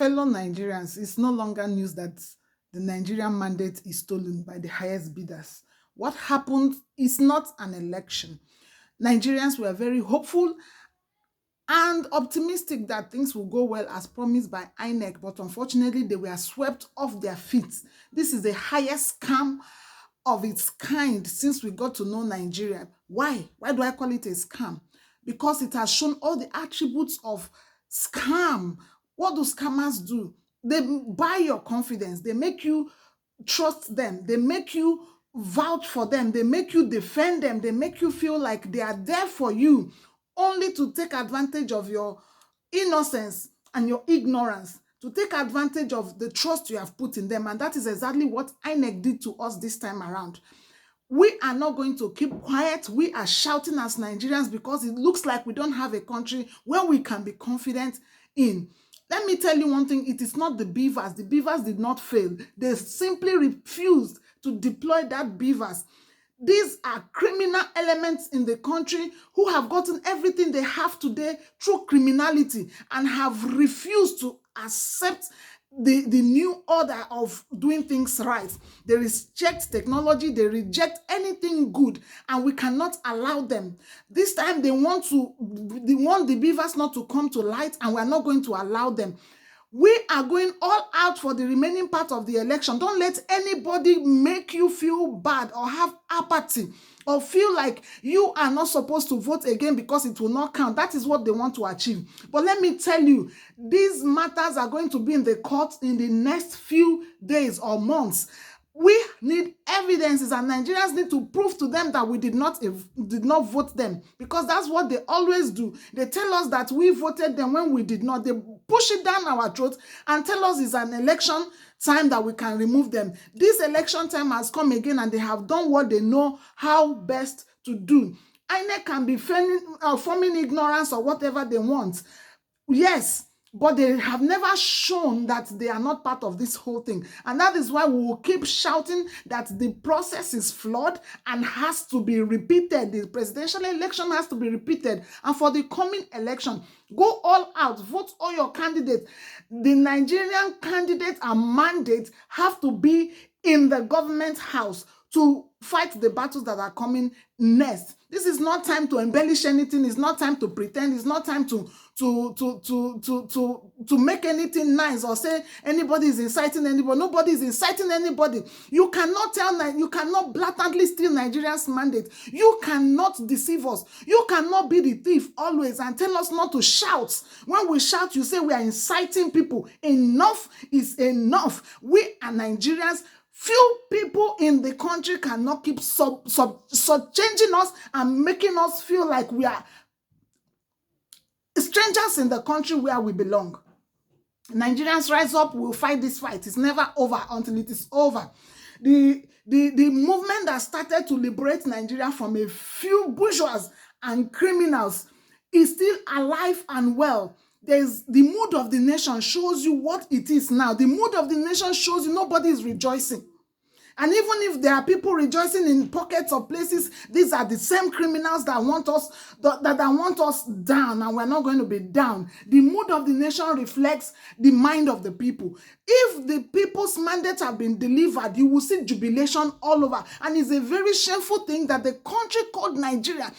Fellow Nigerians, it's no longer news that the Nigerian mandate is stolen by the highest bidders. What happened is not an election. Nigerians were very hopeful and optimistic that things will go well as promised by INEC, but unfortunately, they were swept off their feet. This is the highest scam of its kind since we got to know Nigeria. Why? Why do I call it a scam? Because it has shown all the attributes of scam. What do scammers do? They buy your confidence. They make you trust them. They make you vouch for them. They make you defend them. They make you feel like they are there for you, only to take advantage of your innocence and your ignorance, to take advantage of the trust you have put in them. And that is exactly what INEC did to us this time around. We are not going to keep quiet. We are shouting as Nigerians because it looks like we don't have a country where we can be confident in. Let me tell you one thing, it is not the beavers. The beavers did not fail. They simply refused to deploy that beavers. These are criminal elements in the country who have gotten everything they have today through criminality and have refused to accept the new order of doing things right. They reject technology, they reject anything good, and we cannot allow them. This time they want the beavers not to come to light, and we're not going to allow them. We are going all out for the remaining part of the election. Don't let anybody make you feel bad or have apathy or feel like you are not supposed to vote again because it will not count. That is what they want to achieve. But let me tell you, these matters are going to be in the court in the next few days or months. We need evidences, and Nigerians need to prove to them that we did not vote them, because that's what they always do. They tell us that we voted them when we did not. They push it down our throats and tell us it's an election time that we can remove them. This election time has come again, and they have done what they know how best to do. INEC can be forming ignorance or whatever they want. Yes, but they have never shown that they are not part of this whole thing. And that is why we will keep shouting that the process is flawed and has to be repeated. The presidential election has to be repeated. And for the coming election, go all out, vote all your candidates. The Nigerian candidate and mandate have to be in the government house to fight the battles that are coming next. This is not time to embellish anything. It's not time to pretend. It's not time to make anything nice or say anybody is inciting anybody. Nobody is inciting anybody. You cannot you cannot blatantly steal Nigerians' mandate. You cannot deceive us. You cannot be the thief always and tell us not to shout. When we shout, you say we are inciting people. Enough is enough. We are Nigerians. Few people in the country cannot keep changing us and making us feel like we are strangers in the country where we belong. Nigerians rise up, we'll fight this fight. It's never over until it is over. The movement that started to liberate Nigeria from a few bourgeois and criminals is still alive and well. There's the mood of the nation shows you what it is now. The mood of the nation shows you nobody is rejoicing. And even if there are people rejoicing in pockets of places, these are the same criminals that want us down, and we're not going to be down. The mood of the nation reflects the mind of the people. If the people's mandate have been delivered, you will see jubilation all over. And it's a very shameful thing that the country called Nigeria,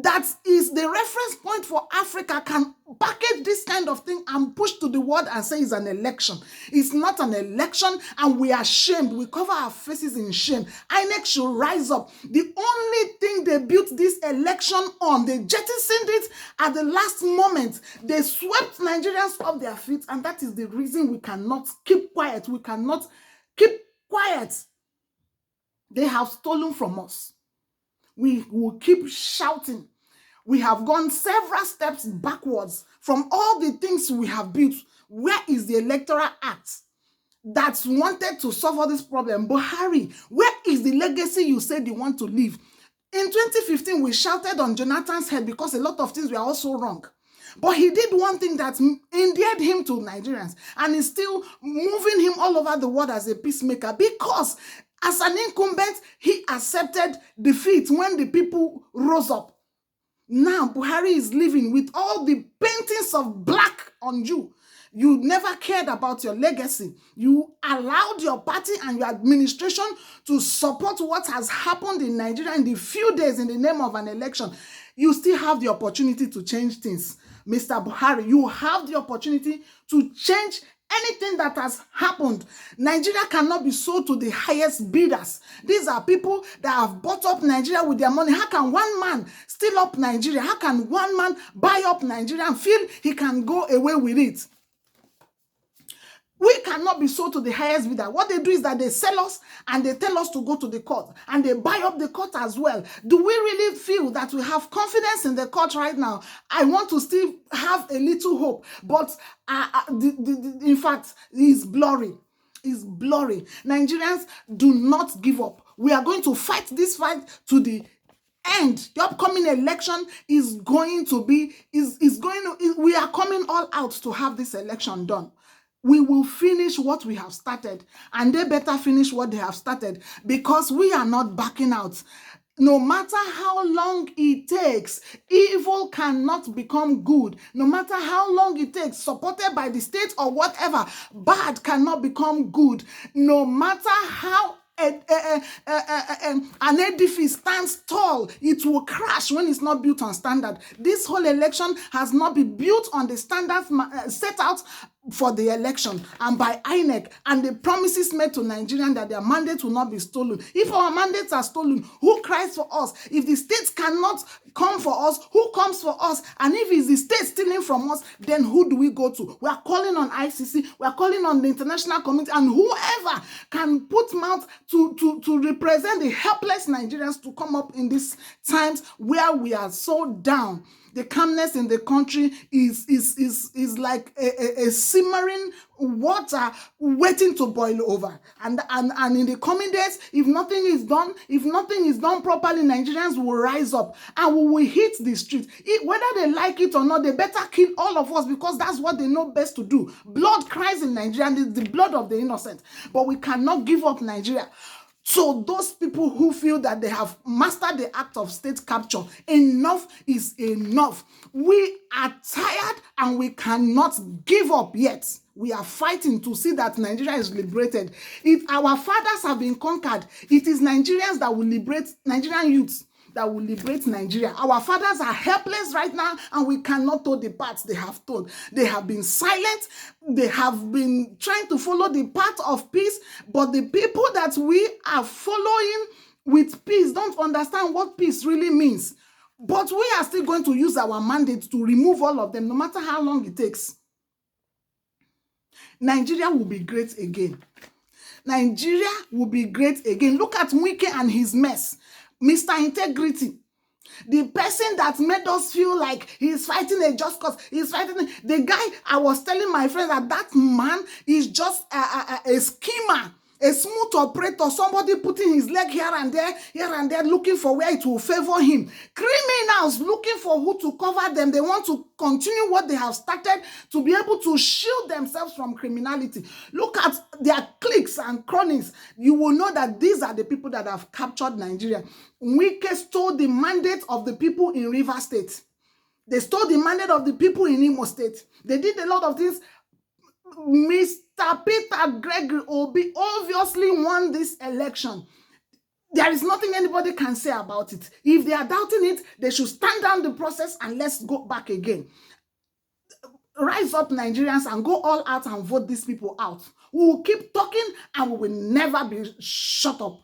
that is the reference point for Africa, can package this kind of thing and push to the world and say it's an election. It's not an election, and we are shamed. We cover our faces in shame. INEC should rise up. The only thing they built this election on, they jettisoned it at the last moment. They swept Nigerians off their feet, and that is the reason we cannot keep quiet. We cannot keep quiet. They have stolen from us. We will keep shouting. We have gone several steps backwards from all the things we have built. Where is the Electoral Act that wanted to solve all this problem? Buhari, where is the legacy you said you want to leave? In 2015, we shouted on Jonathan's head because a lot of things were also wrong. But he did one thing that endeared him to Nigerians and is still moving him all over the world as a peacemaker, because as an incumbent, he accepted defeat when the people rose up. Now Buhari is living with all the paintings of black on you. You never cared about your legacy. You allowed your party and your administration to support what has happened in Nigeria in the few days in the name of an election. You still have the opportunity to change things. Mr. Buhari, you have the opportunity to change anything that has happened. Nigeria cannot be sold to the highest bidders. These are people that have bought up Nigeria with their money. How can one man steal up Nigeria? How can one man buy up Nigeria and feel he can go away with it? We cannot be sold to the highest bidder. What they do is that they sell us and they tell us to go to the court and they buy up the court as well. Do we really feel that we have confidence in the court right now? I want to still have a little hope, but in fact, it's blurry. It's blurry. Nigerians, do not give up. We are going to fight this fight to the end. The upcoming election is going to be, we are coming all out to have this election done. We will finish what we have started, and they better finish what they have started, because we are not backing out. No matter how long it takes, evil cannot become good. No matter how long it takes, supported by the state or whatever, bad cannot become good. No matter how an edifice stands tall, it will crash when it's not built on standard. This whole election has not been built on the standards set out for the election and by INEC, and the promises made to Nigerians that their mandate will not be stolen. If our mandates are stolen, who cries for us? If the states cannot come for us, who comes for us? And if it's the state stealing from us, then who do we go to? We are calling on ICC, we are calling on the international community, and whoever can put mouth to represent the helpless Nigerians to come up in these times where we are so down. The calmness in the country is like a simmering water waiting to boil over. And in the coming days, if nothing is done properly, Nigerians will rise up and we will hit the street. Whether they like it or not, they better kill all of us, because that's what they know best to do. Blood cries in Nigeria, and it's the blood of the innocent. But we cannot give up Nigeria. So those people who feel that they have mastered the act of state capture, enough is enough. We are tired and we cannot give up yet. We are fighting to see that Nigeria is liberated. If our fathers have been conquered, it is Nigerians that will liberate, Nigerian youths that will liberate Nigeria. Our fathers are helpless right now, and we cannot told the paths they have told. They have been silent. They have been trying to follow the path of peace, but the people that we are following with peace don't understand what peace really means. But we are still going to use our mandate to remove all of them, no matter how long it takes. Nigeria will be great again. Nigeria will be great again. Look at Wike and his mess. Mr. Integrity, the person that made us feel like he's fighting a just cause, he's fighting the guy. I was telling my friend that man is just a schemer, a smooth operator, somebody putting his leg here and there, looking for where it will favor him. Criminals looking for who to cover them. They want to continue what they have started to be able to shield themselves from criminality. Look at their cliques and cronies. You will know that these are the people that have captured Nigeria. Wike stole the mandate of the people in Rivers State. They stole the mandate of the people in Imo State. They did a lot of things. Mr. Peter Gregory Obi obviously won this election. There is nothing anybody can say about it. If they are doubting it, they should stand down the process and let's go back again. Rise up, Nigerians, and go all out and vote these people out. We will keep talking and we will never be shut up.